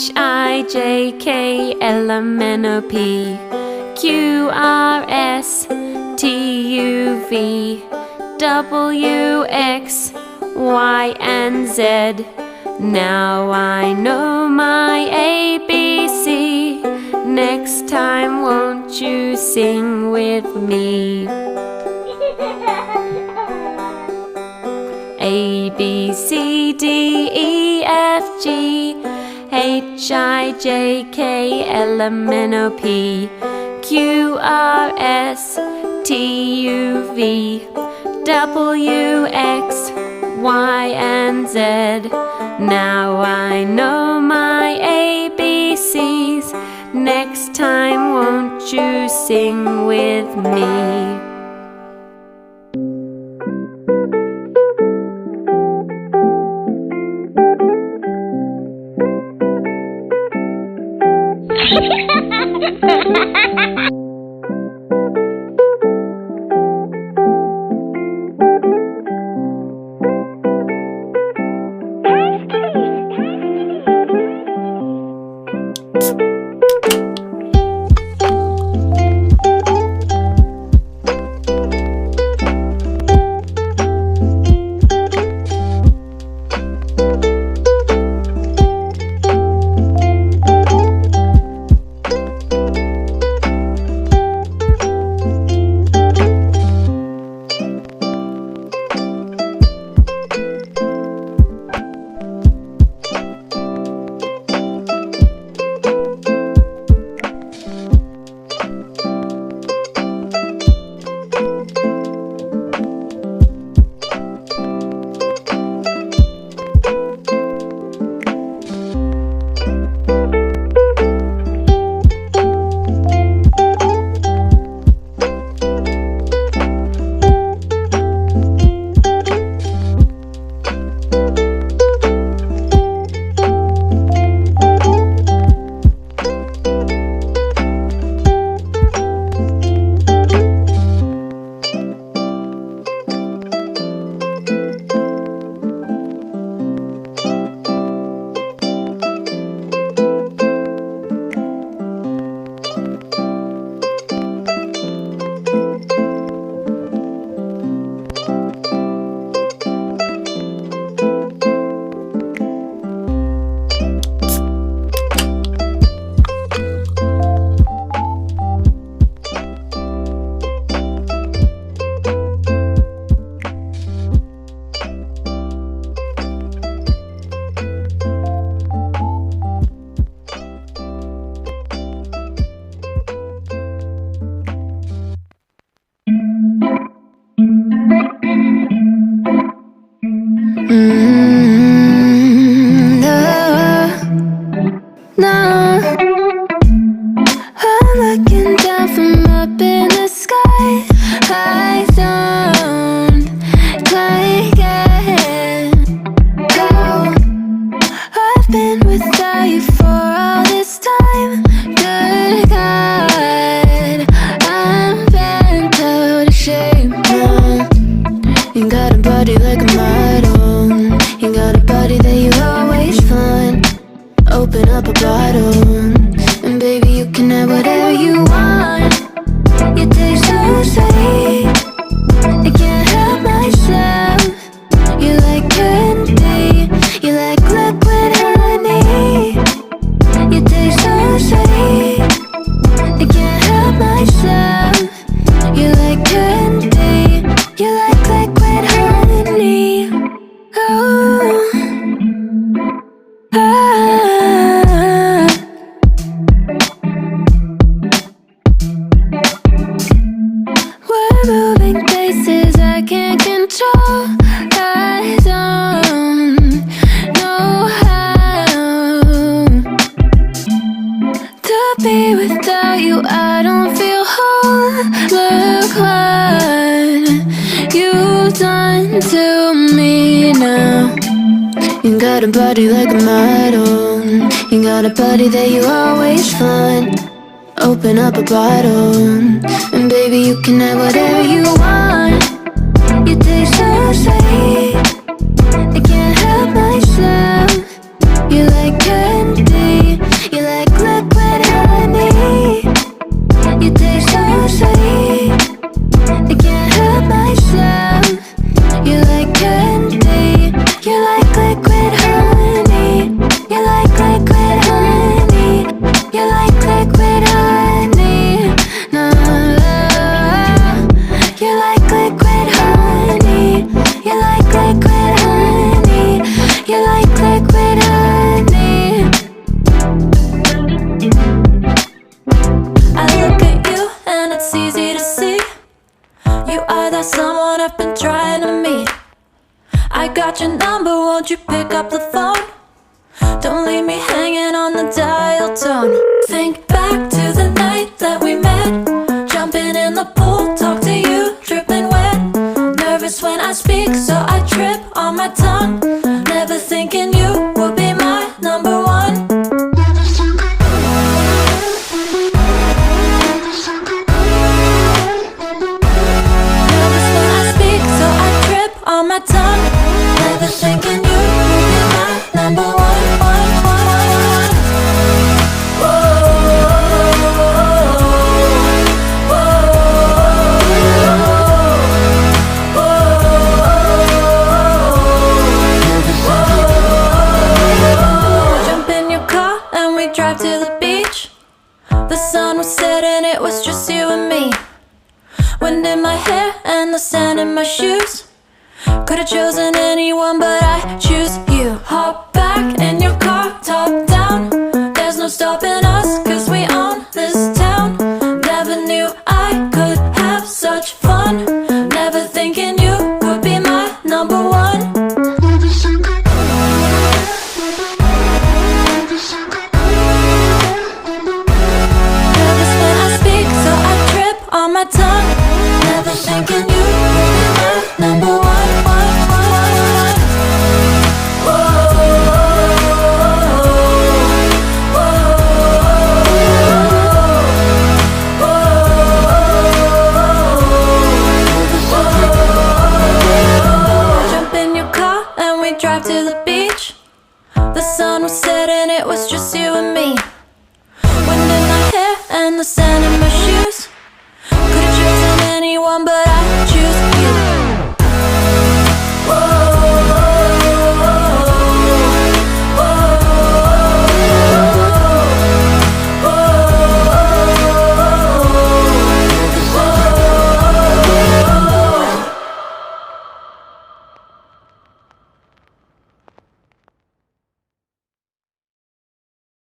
H-I-J-K-L-M-N-O-P Q-R-S-T-U-V W-X Y and Z. Now I know my ABC. Next time won't you sing with me? A, B, C, D, E, F, G H, I, J, K, L, M, N, O, P Q, R, S, T, U, V W, X, Y, and Z. Now I know my ABCs. Next time won't you sing with me? got a body like a model. You got a body that you always find. Open up a bottle, and baby you can have whatever you want. You taste so sweet, I can't help myself. You like candy, got your number, won't you pick up the phone? Don't leave me hanging on the dial tone. Think back to the night that we met, jumping in the pool, talk to you, dripping wet. Nervous when I speak, so I trip on my tongue. Never thinking you would be my number one. Nervous when I speak, so I trip on my tongue. Never thinking you would be my number one. Drive to the beach. The sun was setting, it was just you and me. Wind in my hair and the sand in my shoes. Could've chosen anyone, but I choose you. Hop back in your car, top down. There's no stopping us, cause we own this town. Never knew I could have such fun. Never thinking you would be my number one. On my tongue, never thinking you would be my number one. Jump in your car and we drive to the beach. The sun was setting, it was just you and me. Wind in my hair and the sand in my shoes. Could've chosen anyone, but